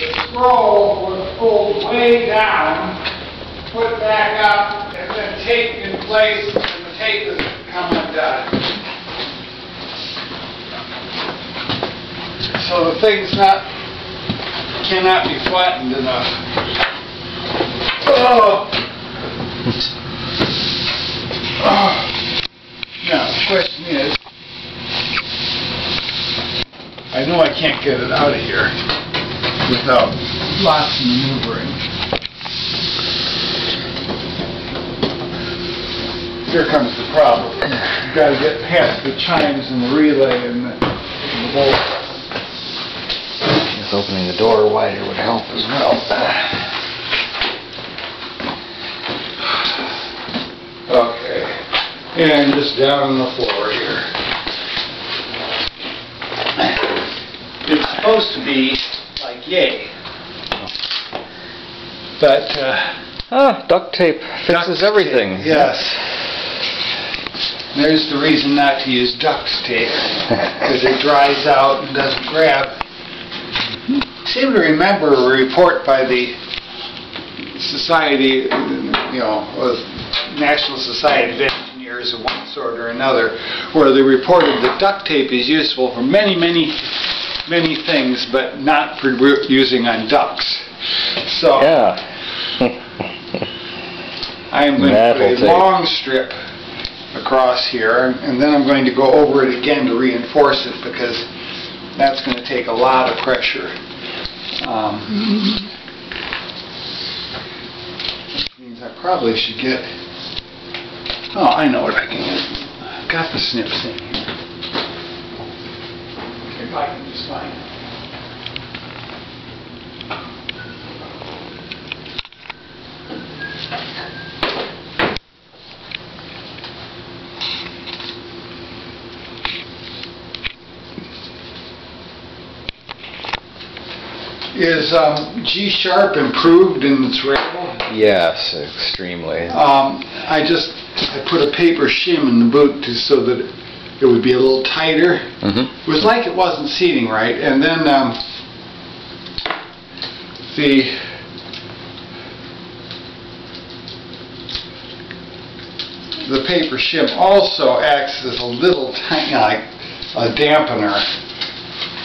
the scroll was pulled way down, put back up, and then taped in place, and the tape has come undone. So the thing's cannot be flattened enough. Oh! Now the question is, I know I can't get it out of here without lots of maneuvering. Here comes the problem. You've got to get past the chimes and the relay and the bolt. Just opening the door wider would help as well. Okay. And just down on the floor here. It's supposed to be like yay. But duct tape fixes everything. Yes. There's the reason not to use duct tape, because it dries out and doesn't grab. I seem to remember a report by the Society, National Society of Engineers of one sort or another, where they reported that duct tape is useful for many, many, many things, but not for using on ducts. So yeah. I am going to put a long strip across here, and then I'm going to go over it again to reinforce it, because that's going to take a lot of pressure. Which means I probably should get... Oh, I know what I can get. I've got the snips in here. If I can just find it. Is G sharp improved in its rail? Yes, extremely. I put a paper shim in the boot so that it would be a little tighter. It was like it wasn't seating right, and then the paper shim also acts as a little tiny, like a dampener,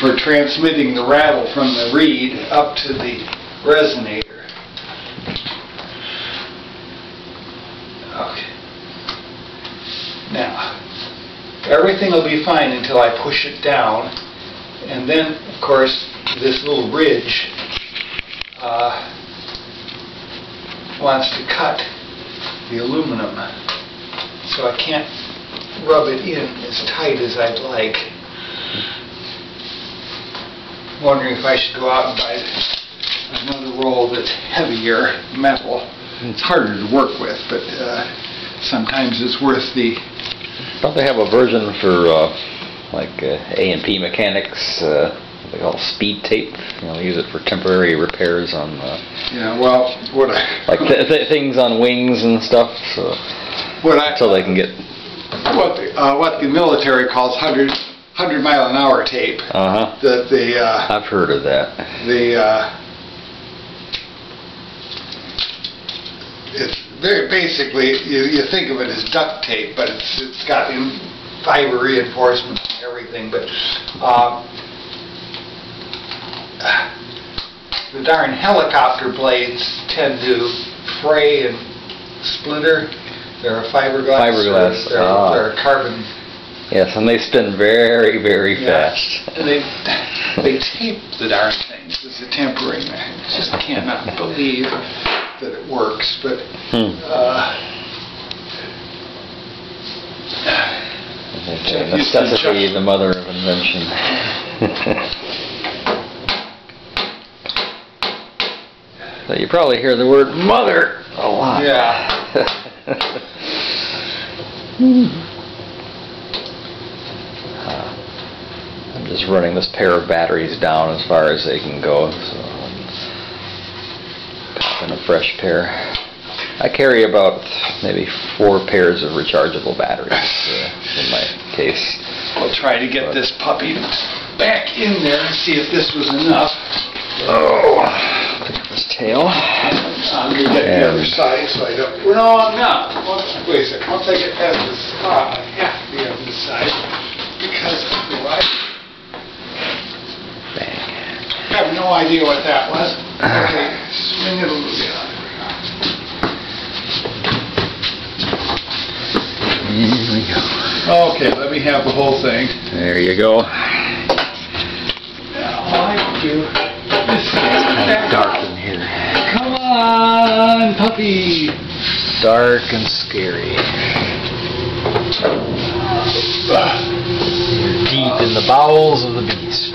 for transmitting the rattle from the reed up to the resonator. Okay. Now, everything will be fine until I push it down, and then, of course, this little ridge wants to cut the aluminum, so I can't rub it in as tight as I'd like. Wondering if I should go out and buy another roll that's heavier metal. It's harder to work with, but sometimes it's worth the... Probably have a version for like A&P mechanics, they call speed tape. Use it for temporary repairs on yeah, well, what I... like things on wings and stuff, so they can get... What the military calls 100-mile-an-hour tape. I've heard of that. It's very basically, you think of it as duct tape, but it's got fiber reinforcement and everything. But the darn helicopter blades tend to fray and splinter. They're a fiberglass. Fiberglass. They're carbon. Yes, and they spin very, very fast. And they tape the darn things as a tempering. I just cannot believe that it works, but necessity, the mother of invention. So you probably hear the word mother a lot. Yeah. I'm just running this pair of batteries down as far as they can go, so pop in a fresh pair. I carry about maybe 4 pairs of rechargeable batteries in my case. I'll try to get this puppy back in there and see if this was enough. Oh. tail. I'm going to get the other side so I don't... No, I'm not. Wait a second. Once I get past this spot, I have to be on this side because otherwise... Bang. I have no idea what that was. Okay, swing it a little bit. Here we go. Okay, let me have the whole thing. There you go. Now I do this. It's dark in here. Come on, puppy. Dark and scary. You're deep in the bowels of the beast.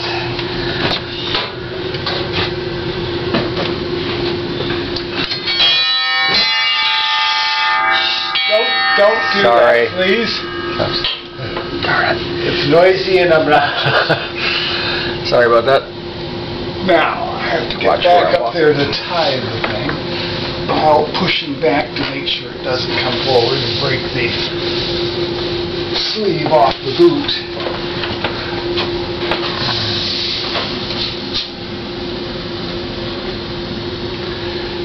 Don't do Sorry. that, please. Darn it. It's noisy and I'm not. Sorry about that. Now, I have to get Watch where back I'm up there to tie the thing while pushing back to make sure it doesn't come forward and break the sleeve off the boot.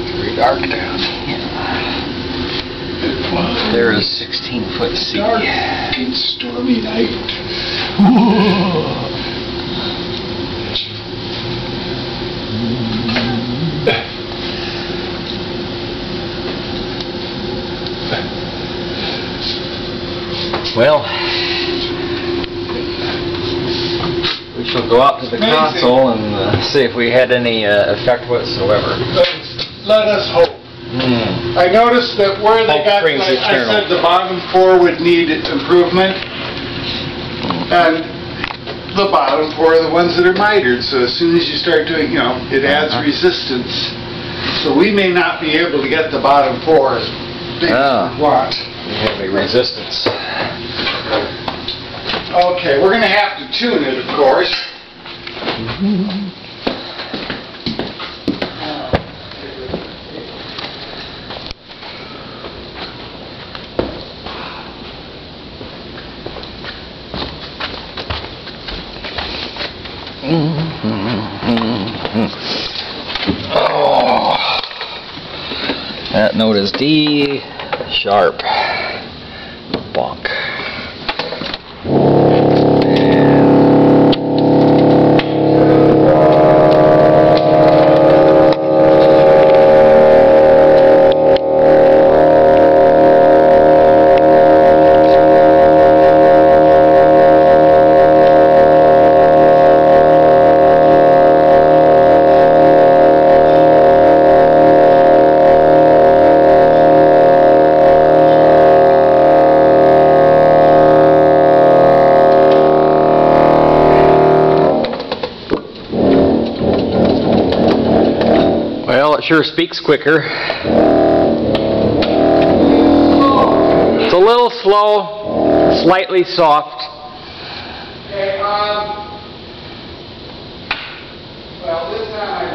It's very dark down here. There is 16-foot sea. Dark and stormy night. Well, we shall go out to the console and see if we had any effect whatsoever. Let us hope. I noticed that where they got, like I said, the bottom four would need improvement, and the bottom four are the ones that are mitered, so as soon as you start doing, it adds resistance. So we may not be able to get the bottom four as big as we want. We have a resistance. Okay, we're going to have to tune it, of course. Oh, that note is D sharp. Bonk. Well, it sure speaks quicker. It's a little slow, slightly soft. Okay, well, this time I